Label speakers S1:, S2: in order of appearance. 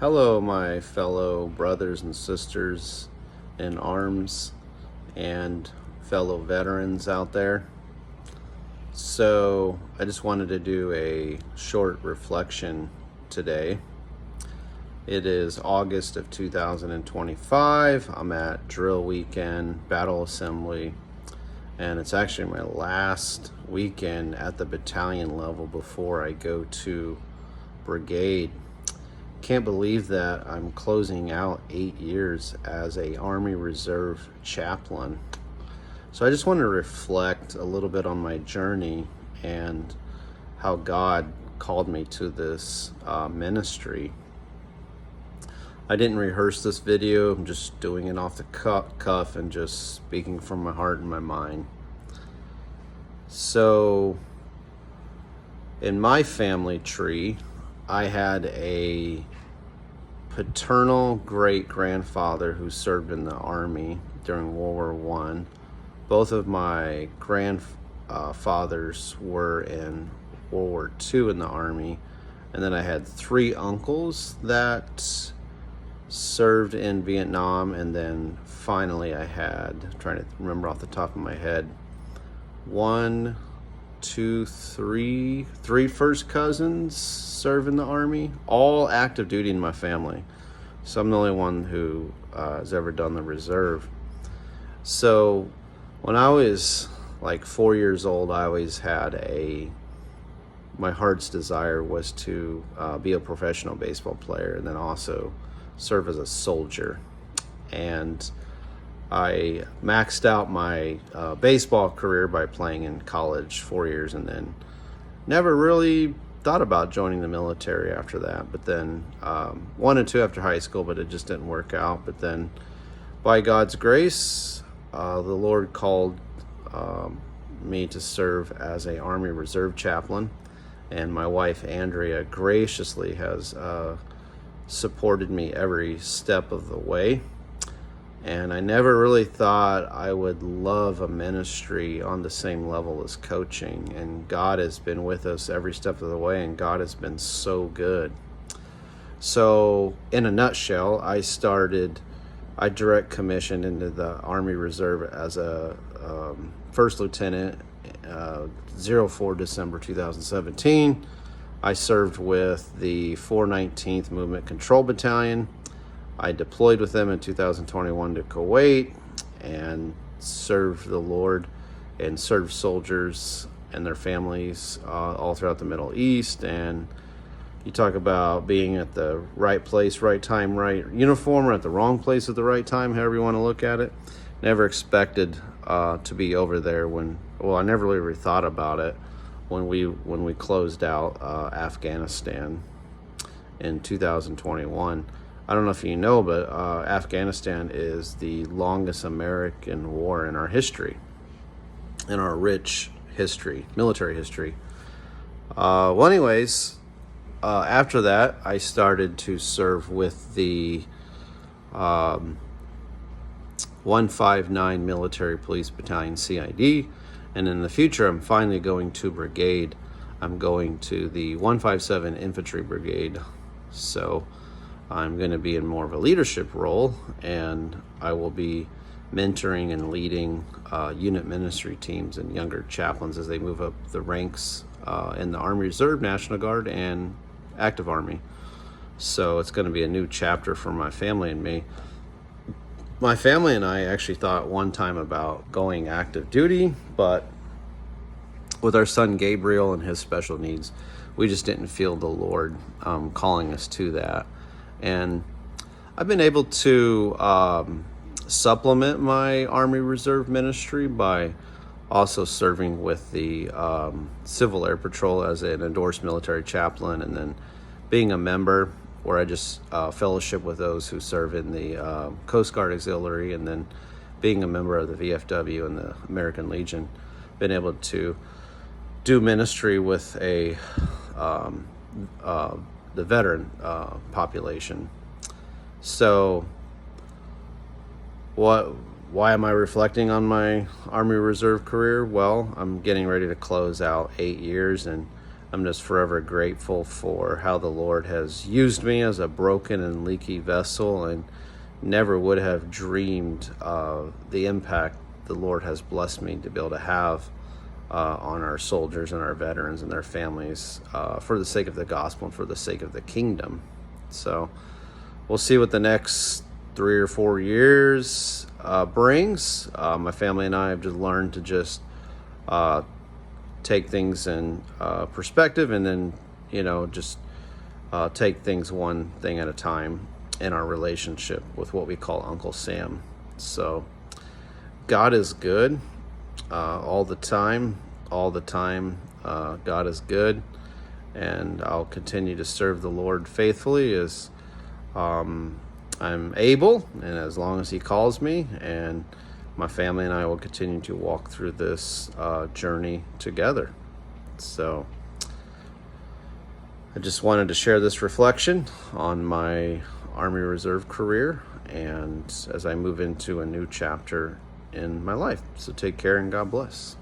S1: Hello, my fellow brothers and sisters in arms and fellow veterans out there. So, I just wanted to do a short reflection today. It is August of 2025. I'm at drill weekend, battle assembly, and it's actually my last weekend at the battalion level before I go to brigade. Can't believe that I'm closing out 8 years as a Army Reserve chaplain. So I just want to reflect a little bit on my journey and how God called me to this ministry. I didn't rehearse this video. I'm just doing it off the cuff and just speaking from my heart and my mind. So in my family tree, I had a paternal great-grandfather who served in the Army during World War I. Both of my grandfathers were in World War II in the Army. And then I had 3 uncles that served in Vietnam. And then finally I had, I'm trying to remember off the top of my head, 3 first cousins serve in the Army, all active duty in my family. So I'm the only one who has ever done the reserve. So when I was like 4 years old, I always had my heart's desire was to be a professional baseball player and then also serve as a soldier. And I maxed out my baseball career by playing in college 4 years and then never really thought about joining the military after that. But then wanted to after high school, but it just didn't work out. But then by God's grace, the Lord called me to serve as a Army Reserve chaplain. And my wife, Andrea, graciously has supported me every step of the way. And I never really thought I would love a ministry on the same level as coaching. And God has been with us every step of the way, and God has been so good. So in a nutshell, I direct commissioned into the Army Reserve as a first lieutenant, 04 December 2017. I served with the 419th Movement Control Battalion. I deployed with them in 2021 to Kuwait and served the Lord and served soldiers and their families all throughout the Middle East. And you talk about being at the right place, right time, right uniform, or at the wrong place at the right time, however you want to look at it. Never expected to be over there I never really thought about it when we closed out Afghanistan in 2021. I don't know if you know, but Afghanistan is the longest American war in our history, in our rich history, military history. After that, I started to serve with the 159 Military Police Battalion, CID, and in the future, I'm finally going to brigade. I'm going to the 157 Infantry Brigade. So I'm going to be in more of a leadership role, and I will be mentoring and leading unit ministry teams and younger chaplains as they move up the ranks in the Army Reserve, National Guard, and Active Army. So it's going to be a new chapter for my family and me. My family and I actually thought one time about going active duty, but with our son Gabriel and his special needs, we just didn't feel the Lord calling us to that. And I've been able to supplement my Army Reserve ministry by also serving with the Civil Air Patrol as an endorsed military chaplain, and then being a member where I just fellowship with those who serve in the Coast Guard Auxiliary, and then being a member of the VFW and the American Legion. Been able to do ministry with the veteran population. So why am I reflecting on my Army Reserve career? Well, I'm getting ready to close out 8 years, and I'm just forever grateful for how the Lord has used me as a broken and leaky vessel, and never would have dreamed of the impact the Lord has blessed me to be able to have on our soldiers and our veterans and their families, for the sake of the gospel and for the sake of the kingdom. So we'll see what the next 3 or 4 years brings. My family and I have just learned to just take things in perspective, and then just take things one thing at a time in our relationship with what we call Uncle Sam. So God is good all the time. God is good, and I'll continue to serve the Lord faithfully as I'm able, and as long as He calls me. And my family and I will continue to walk through this journey together. So I just wanted to share this reflection on my Army Reserve career, and as I move into a new chapter in my life. So take care, and God bless.